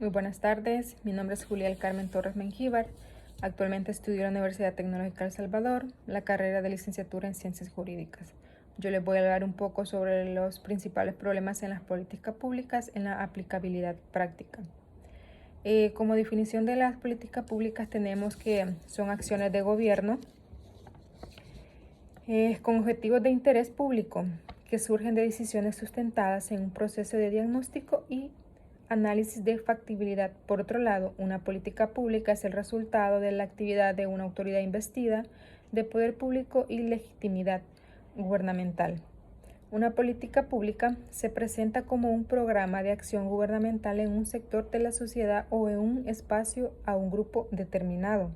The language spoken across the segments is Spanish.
Muy buenas tardes, mi nombre es Julia del Carmen Torres Mengíbar. Actualmente estudio en la Universidad Tecnológica de El Salvador, la carrera de licenciatura en Ciencias Jurídicas. Yo les voy a hablar un poco sobre los principales problemas en las políticas públicas en la aplicabilidad práctica. Como definición de las políticas públicas tenemos que son acciones de gobierno con objetivos de interés público que surgen de decisiones sustentadas en un proceso de diagnóstico y análisis de factibilidad. Por otro lado, una política pública es el resultado de la actividad de una autoridad investida de poder público y legitimidad gubernamental. Una política pública se presenta como un programa de acción gubernamental en un sector de la sociedad o en un espacio a un grupo determinado.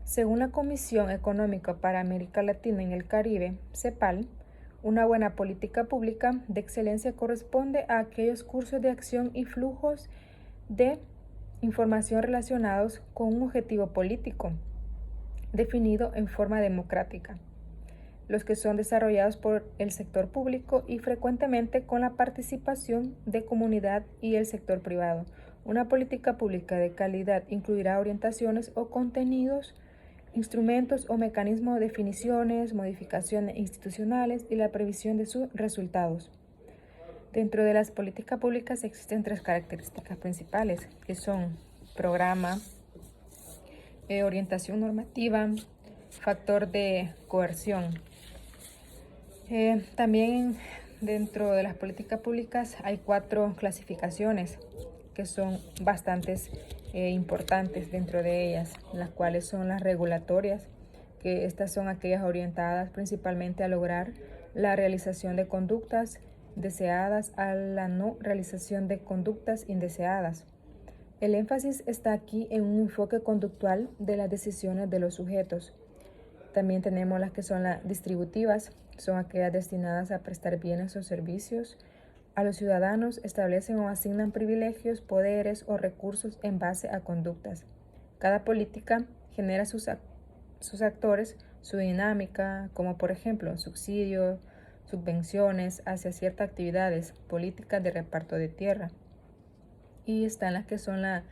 Según la Comisión Económica para América Latina y el Caribe, CEPAL, una buena política pública de excelencia corresponde a aquellos cursos de acción y flujos de información relacionados con un objetivo político definido en forma democrática, los que son desarrollados por el sector público y frecuentemente con la participación de comunidad y el sector privado. Una política pública de calidad incluirá orientaciones o contenidos, instrumentos o mecanismos de definiciones, modificaciones institucionales y la previsión de sus resultados. Dentro de las políticas públicas existen tres características principales, que son programa, orientación normativa, factor de coerción. También dentro de las políticas públicas hay 4 clasificaciones que son bastantes importantes dentro de ellas, las cuales son las regulatorias, que estas son aquellas orientadas principalmente a lograr la realización de conductas deseadas a la no realización de conductas indeseadas. El énfasis está aquí en un enfoque conductual de las decisiones de los sujetos. También tenemos las que son las distributivas, son aquellas destinadas a prestar bienes o servicios a los ciudadanos, establecen o asignan privilegios, poderes o recursos en base a conductas. Cada política genera sus actores, su dinámica, como por ejemplo subsidios, subvenciones hacia ciertas actividades, políticas de reparto de tierra. Y están las que son las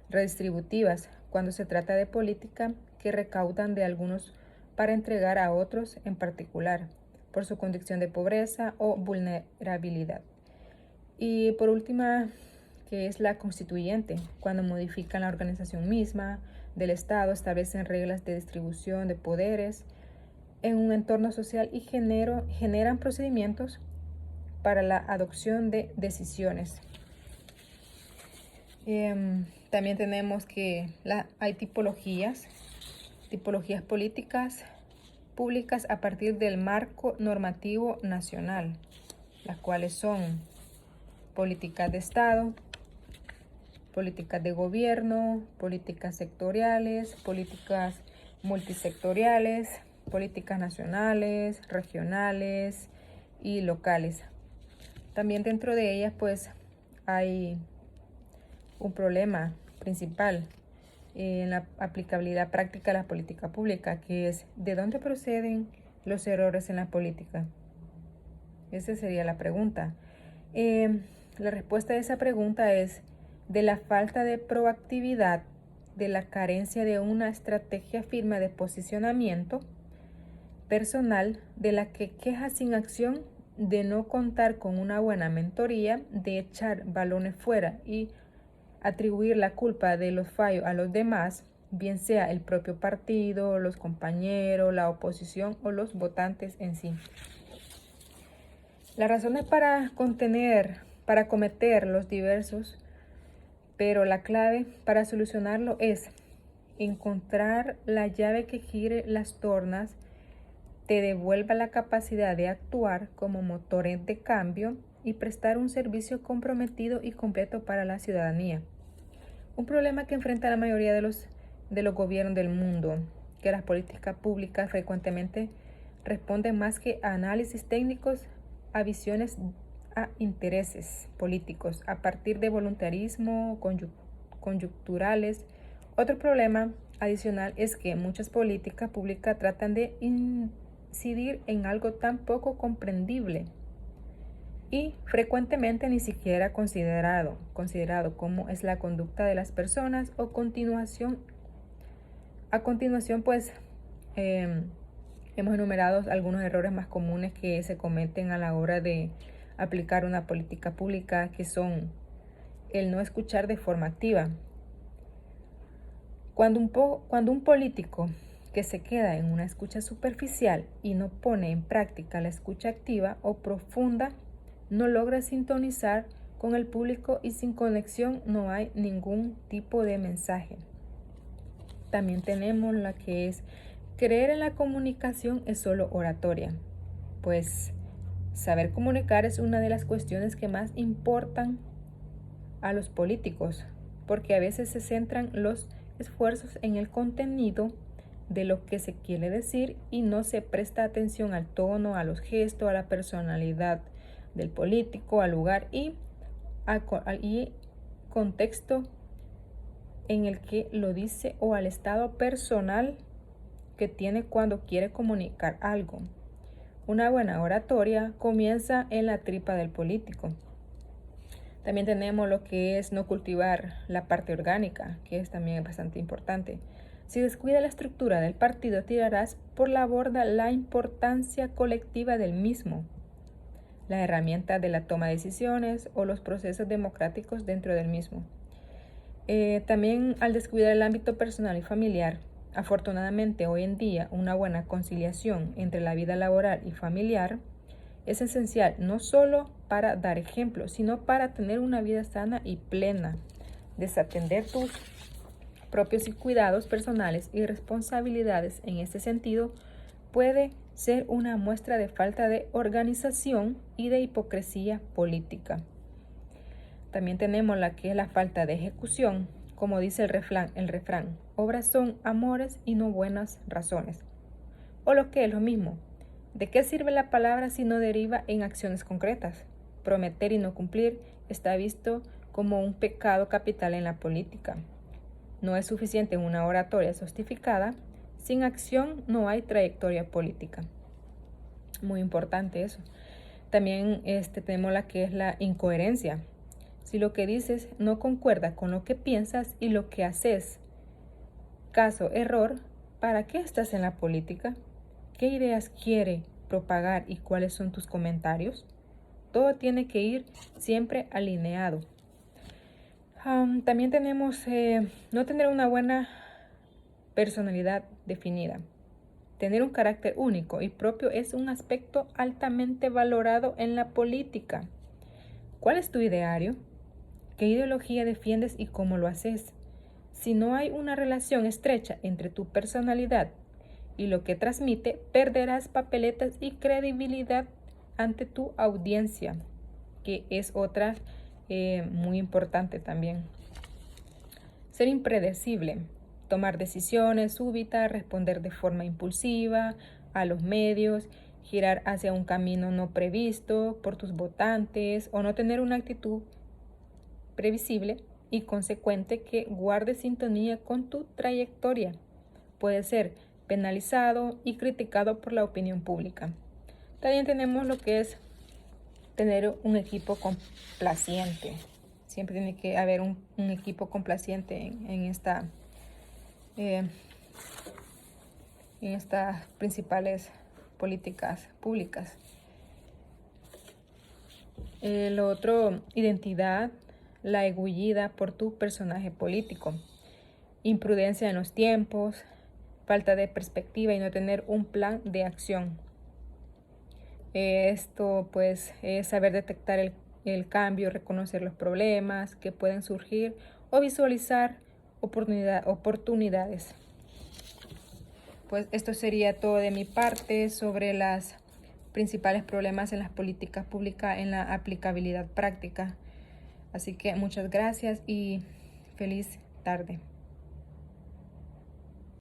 redistributivas, cuando se trata de políticas que recaudan de algunos para entregar a otros en particular, por su condición de pobreza o vulnerabilidad. Y por última, que es la constituyente, cuando modifican la organización misma del Estado, establecen reglas de distribución de poderes en un entorno social y generan procedimientos para la adopción de decisiones. También tenemos que hay tipologías políticas públicas a partir del marco normativo nacional, las cuales son políticas de Estado, políticas de gobierno, políticas sectoriales, políticas multisectoriales, políticas nacionales, regionales y locales. También dentro de ellas pues hay un problema principal en la aplicabilidad práctica de la política pública, que es ¿de dónde proceden los errores en la política? Esa sería la pregunta. La respuesta a esa pregunta es de la falta de proactividad, de la carencia de una estrategia firme de posicionamiento personal, de la queja sin acción, de no contar con una buena mentoría, de echar balones fuera y atribuir la culpa de los fallos a los demás, bien sea el propio partido, los compañeros, la oposición o los votantes en sí. Las razones para cometer los diversos, pero la clave para solucionarlo es encontrar la llave que gire las tornas, te devuelva la capacidad de actuar como motores de cambio y prestar un servicio comprometido y completo para la ciudadanía. Un problema que enfrenta la mayoría de los gobiernos del mundo, que las políticas públicas frecuentemente responden más que a análisis técnicos, a visiones, a intereses políticos, a partir de voluntarismo coyunturales. Otro problema adicional es que muchas políticas públicas tratan de incidir en algo tan poco comprendible y frecuentemente ni siquiera considerado cómo es la conducta de las personas o a continuación pues hemos enumerado algunos errores más comunes que se cometen a la hora de aplicar una política pública, que son el no escuchar de forma activa. Cuando un político que se queda en una escucha superficial y no pone en práctica la escucha activa o profunda, no logra sintonizar con el público y sin conexión no hay ningún tipo de mensaje. También tenemos la que es creer en la comunicación es solo oratoria, pues saber comunicar es una de las cuestiones que más importan a los políticos, porque a veces se centran los esfuerzos en el contenido de lo que se quiere decir y no se presta atención al tono, a los gestos, a la personalidad del político, al lugar y contexto en el que lo dice o al estado personal que tiene cuando quiere comunicar algo. Una buena oratoria comienza en la tripa del político. También tenemos lo que es no cultivar la parte orgánica, que es también bastante importante. Si descuida la estructura del partido, tirarás por la borda la importancia colectiva del mismo, las herramientas de la toma de decisiones o los procesos democráticos dentro del mismo. También al descuidar el ámbito personal y familiar, afortunadamente hoy en día una buena conciliación entre la vida laboral y familiar es esencial no solo para dar ejemplo, sino para tener una vida sana y plena. Desatender tus propios cuidados personales y responsabilidades en este sentido puede ser una muestra de falta de organización y de hipocresía política. También tenemos la que es la falta de ejecución, como dice el refrán, obras son amores y no buenas razones. O lo que es lo mismo, ¿de qué sirve la palabra si no deriva en acciones concretas? Prometer y no cumplir está visto como un pecado capital en la política. No es suficiente una oratoria justificada, sin acción no hay trayectoria política. Muy importante eso. También tenemos la que es la incoherencia. Si lo que dices no concuerda con lo que piensas y lo que haces, caso error, ¿para qué estás en la política? ¿Qué ideas quiere propagar y cuáles son tus comentarios? Todo tiene que ir siempre alineado. También tenemos no tener una buena personalidad definida. Tener un carácter único y propio es un aspecto altamente valorado en la política. ¿Cuál es tu ideario? ¿Qué ideología defiendes y cómo lo haces? Si no hay una relación estrecha entre tu personalidad y lo que transmite, perderás papeletas y credibilidad ante tu audiencia, que es otra muy importante también. Ser impredecible, tomar decisiones súbitas, responder de forma impulsiva a los medios, girar hacia un camino no previsto por tus votantes o no tener una actitud previsible y consecuente que guarde sintonía con tu trayectoria. Puede ser penalizado y criticado por la opinión pública. También tenemos lo que es tener un equipo complaciente. Siempre tiene que haber un equipo complaciente en estas principales políticas públicas. Lo otro, identidad, la egullida por tu personaje político, imprudencia en los tiempos, falta de perspectiva y no tener un plan de acción. Esto pues es saber detectar el cambio, reconocer los problemas que pueden surgir o visualizar oportunidades. Pues esto sería todo de mi parte sobre los principales problemas en las políticas públicas en la aplicabilidad práctica. Así que muchas gracias y feliz tarde.